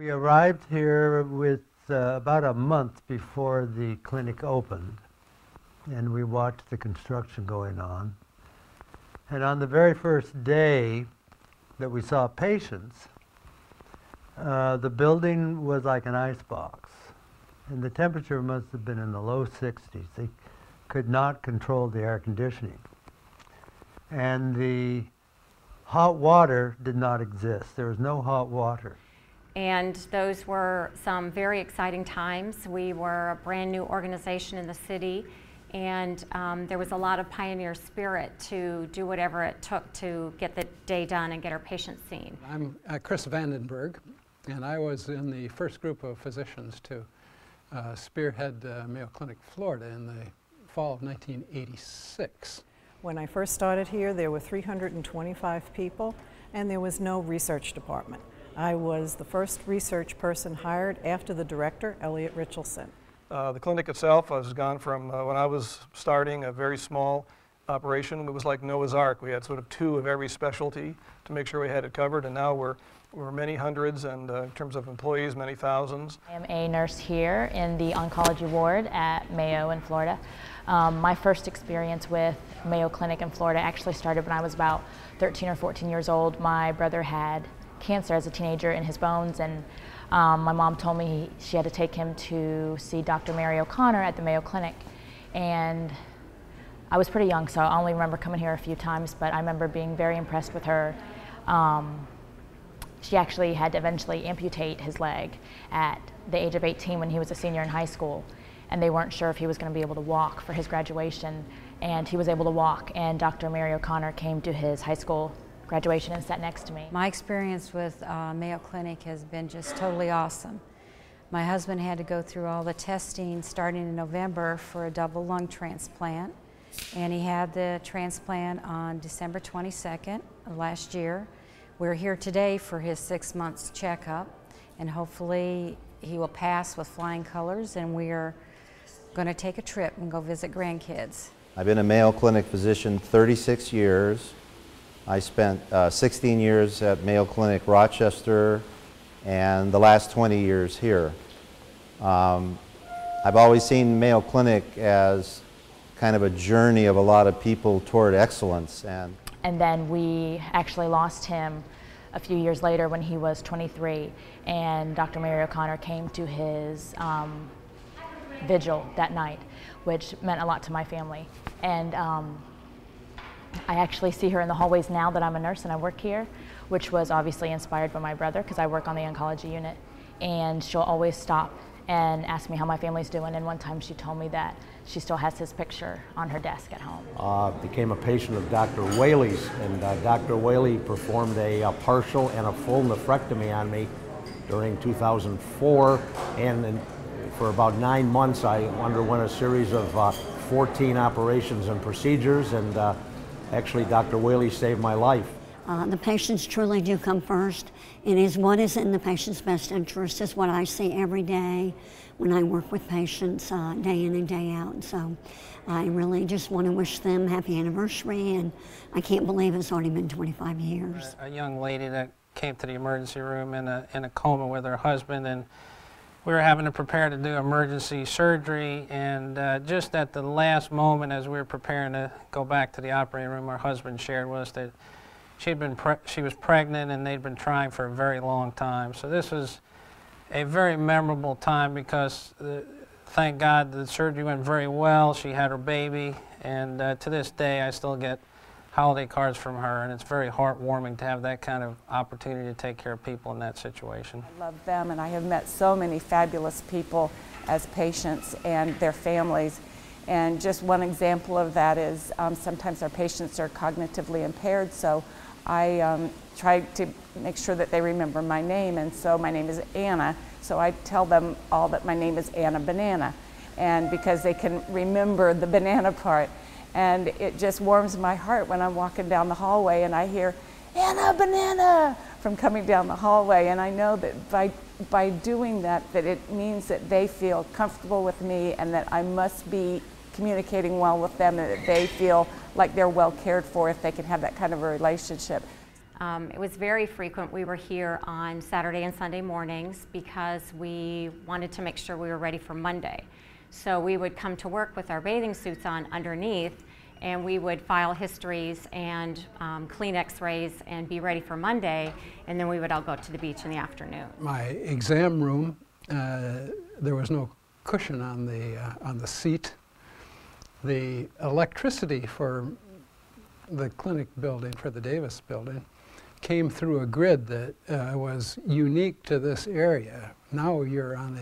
We arrived here with about a month before the clinic opened, and we watched the construction going on. And on the very first day that we saw patients, the building was like an icebox, and the temperature must have been in the low 60s. They could not control the air conditioning. And the hot water did not exist. There was no hot water. And those were some very exciting times. We were a brand new organization in the city, and there was a lot of pioneer spirit to do whatever it took to get the day done and get our patients seen. I'm Chris Vandenberg, and I was in the first group of physicians to spearhead Mayo Clinic, Florida in the fall of 1986. When I first started here, there were 325 people, and there was no research department. I was the first research person hired after the director, Elliot Richelson. The clinic itself has gone from, when I was starting, a very small operation. It was like Noah's Ark. We had sort of 2 of every specialty to make sure we had it covered, and now we're many hundreds, and in terms of employees, many thousands. I am a nurse here in the oncology ward at Mayo in Florida. My first experience with Mayo Clinic in Florida actually started when I was about 13 or 14 years old. My brother had cancer as a teenager in his bones, and my mom told me she had to take him to see Dr. Mary O'Connor at the Mayo Clinic. And I was pretty young, so I only remember coming here a few times, but I remember being very impressed with her. She actually had to eventually amputate his leg at the age of 18 when he was a senior in high school, and they weren't sure if he was going to be able to walk for his graduation, and he was able to walk, and Dr. Mary O'Connor came to his high school graduation and sat next to me. My experience with Mayo Clinic has been just totally awesome. My husband had to go through all the testing starting in November for a double lung transplant, and he had the transplant on December 22nd of last year. We're here today for his 6 months checkup, and hopefully he will pass with flying colors, and we're going to take a trip and go visit grandkids. I've been a Mayo Clinic physician 36 years. I spent 16 years at Mayo Clinic Rochester and the last 20 years here. I've always seen Mayo Clinic as kind of a journey of a lot of people toward excellence. And then we actually lost him a few years later when he was 23, and Dr. Mary O'Connor came to his vigil that night, which meant a lot to my family. And I actually see her in the hallways now that I'm a nurse and I work here, which was obviously inspired by my brother because I work on the oncology unit. And she'll always stop and ask me how my family's doing. And one time she told me that she still has his picture on her desk at home. Became a patient of Dr. Whaley's, and Dr. Whaley performed a partial and a full nephrectomy on me during 2004. And for about 9 months I underwent a series of 14 operations and procedures, and actually Dr. Whaley saved my life. The patients truly do come first. It is what is in the patient's best interest is what I see every day when I work with patients day in and day out. So I really just want to wish them happy anniversary, and I can't believe it's already been 25 years. A young lady that came to the emergency room in a coma with her husband, and we were having to prepare to do emergency surgery, and just at the last moment as we were preparing to go back to the operating room, our husband shared with us that she was pregnant and they'd been trying for a very long time. So this was a very memorable time because thank God the surgery went very well. She had her baby, and to this day I still get holiday cards from her, and it's very heartwarming to have that kind of opportunity to take care of people in that situation. I love them, and I have met so many fabulous people as patients and their families. And just one example of that is sometimes our patients are cognitively impaired, so I try to make sure that they remember my name, and so my name is Anna, so I tell them all that my name is Anna Banana, and because they can remember the banana part. And it just warms my heart when I'm walking down the hallway and I hear, "Anna Banana," from coming down the hallway. And I know that by doing that, that it means that they feel comfortable with me and that I must be communicating well with them and that they feel like they're well cared for if they can have that kind of a relationship. It was very frequent. We were here on Saturday and Sunday mornings because we wanted to make sure we were ready for Monday. So we would come to work with our bathing suits on underneath, and we would file histories and clean x-rays and be ready for Monday, and then we would all go to the beach in the afternoon. My exam room, there was no cushion on the seat. The electricity for the clinic building, for the Davis building, came through a grid that was unique to this area. Now you're on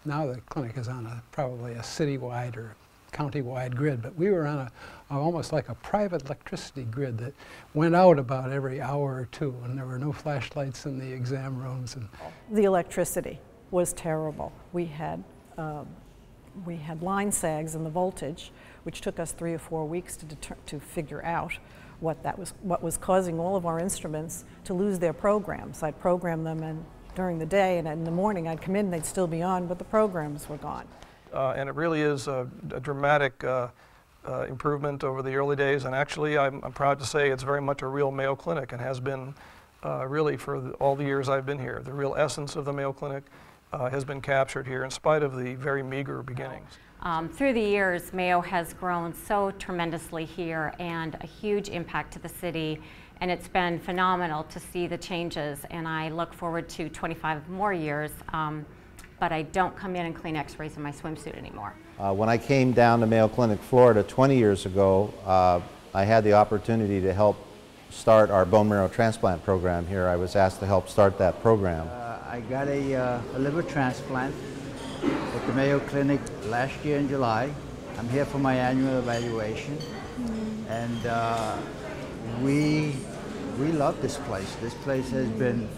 now the clinic is on probably a citywide or county-wide grid, but we were on almost like a private electricity grid that went out about every hour or two, and there were no flashlights in the exam rooms. And the electricity was terrible. We had line sags in the voltage, which took us 3 or 4 weeks to figure out what was causing all of our instruments to lose their programs. I'd program them during the day, and in the morning I'd come in, they'd still be on, but the programs were gone. And it really is a dramatic improvement over the early days, and actually I'm proud to say it's very much a real Mayo Clinic, and has been really for all the years I've been here. The real essence of the Mayo Clinic has been captured here in spite of the very meager beginnings. Through the years, Mayo has grown so tremendously here and a huge impact to the city, and it's been phenomenal to see the changes, and I look forward to 25 more years. But I don't come in and clean x-rays in my swimsuit anymore. When I came down to Mayo Clinic, Florida 20 years ago, I had the opportunity to help start our bone marrow transplant program here. I was asked to help start that program. I got a liver transplant at the Mayo Clinic last year in July. I'm here for my annual evaluation, and we love this place. This place has been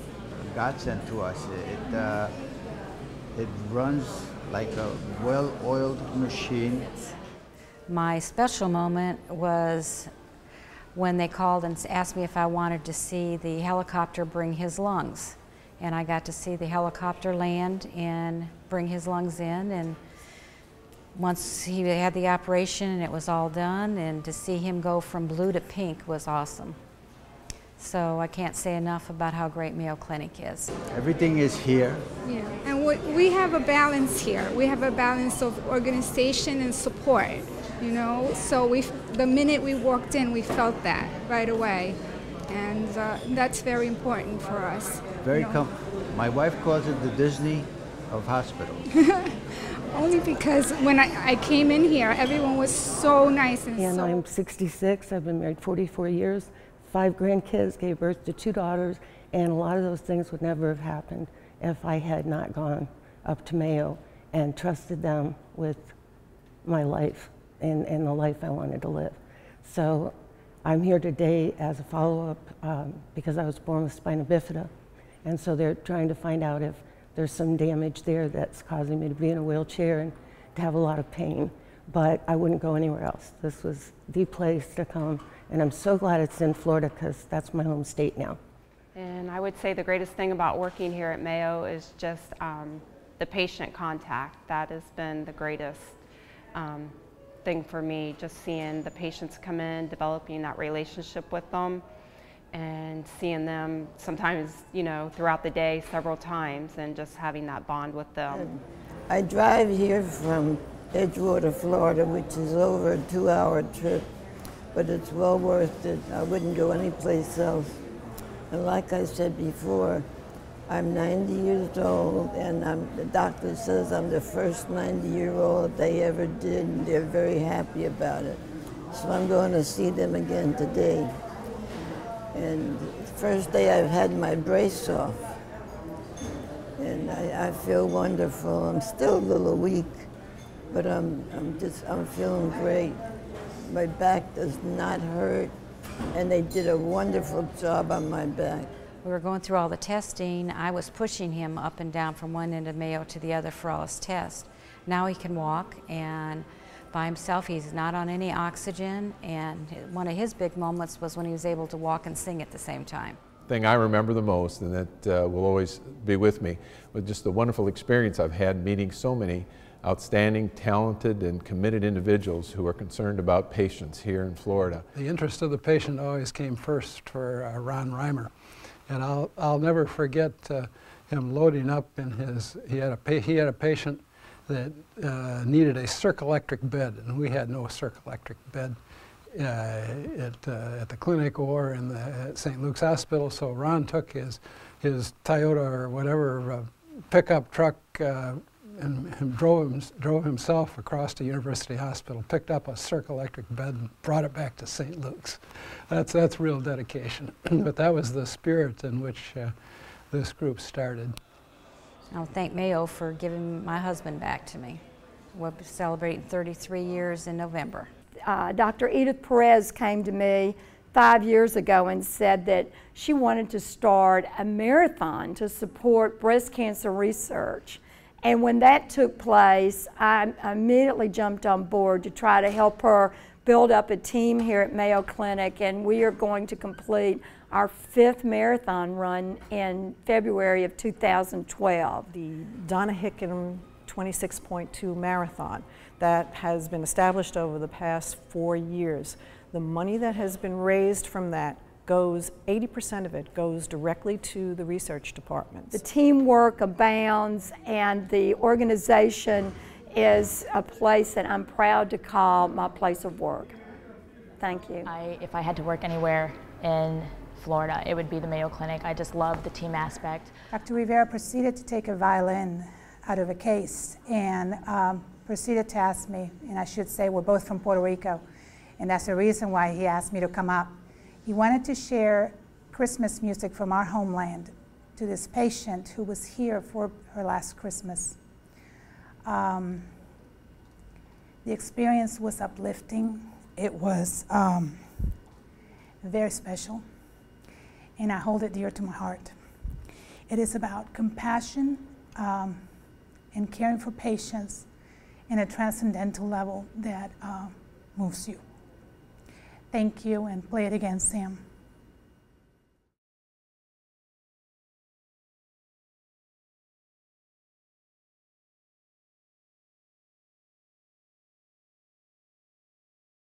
a godsend to us. It runs like a well-oiled machine. My special moment was when they called and asked me if I wanted to see the helicopter bring his lungs. And I got to see the helicopter land and bring his lungs in. And once he had the operation and it was all done, and to see him go from blue to pink was awesome. So I can't say enough about how great Mayo Clinic is. Everything is here. Yeah, and we have a balance here. We have a balance of organization and support, you know. So the minute we walked in, we felt that right away. And that's very important for us. Very my wife calls it the Disney of hospitals. Only because when I came in here, everyone was so nice and so... I'm 66, I've been married 44 years. 5 grandkids, gave birth to 2 daughters, and a lot of those things would never have happened if I had not gone up to Mayo and trusted them with my life and the life I wanted to live. So I'm here today as a follow-up because I was born with spina bifida, and so they're trying to find out if there's some damage there that's causing me to be in a wheelchair and to have a lot of pain. But I wouldn't go anywhere else. This was the place to come. And I'm so glad it's in Florida because that's my home state now. And I would say the greatest thing about working here at Mayo is just the patient contact. That has been the greatest thing for me, just seeing the patients come in, developing that relationship with them, and seeing them sometimes, you know, throughout the day several times, and just having that bond with them. I drive here from Edgewater, Florida, which is over a 2-hour trip. But it's well worth it. I wouldn't go anyplace else. And like I said before, I'm 90 years old, and the doctor says I'm the first 90-year-old they ever did, and they're very happy about it. So I'm going to see them again today. And the first day I've had my brace off, and I feel wonderful. I'm still a little weak, but I'm feeling great. My back does not hurt, and they did a wonderful job on my back. We were going through all the testing. I was pushing him up and down from one end of Mayo to the other for all his tests. Now he can walk, and by himself, he's not on any oxygen, and one of his big moments was when he was able to walk and sing at the same time. The thing I remember the most, and that will always be with me, was just the wonderful experience I've had meeting so many outstanding, talented, and committed individuals who are concerned about patients here in Florida. The interest of the patient always came first for Ron Reimer. And I'll never forget him loading up in his, he had a patient that needed a circ electric bed, and we had no circ electric bed at the clinic or in the St. Luke's Hospital. So Ron took his Toyota or whatever pickup truck and drove himself across to University Hospital, picked up a circ electric bed and brought it back to St. Luke's. That's real dedication. But that was the spirit in which this group started. I'll thank Mayo for giving my husband back to me. We'll be celebrating 33 years in November. Dr. Edith Perez came to me 5 years ago and said that she wanted to start a marathon to support breast cancer research. And when that took place, I immediately jumped on board to try to help her build up a team here at Mayo Clinic, and we are going to complete our 5th marathon run in February of 2012. The Donna Hicken 26.2 marathon that has been established over the past 4 years. The money that has been raised from that goes, 80% of it goes directly to the research departments. The teamwork abounds, and the organization is a place that I'm proud to call my place of work. Thank you. If I had to work anywhere in Florida, it would be the Mayo Clinic. I just love the team aspect. Dr. Rivera proceeded to take a violin out of a case and proceeded to ask me, and I should say we're both from Puerto Rico, and that's the reason why he asked me to come up. He wanted to share Christmas music from our homeland to this patient who was here for her last Christmas. The experience was uplifting. It was very special, and I hold it dear to my heart. It is about compassion and caring for patients in a transcendental level that moves you. Thank you, and play it again, Sam.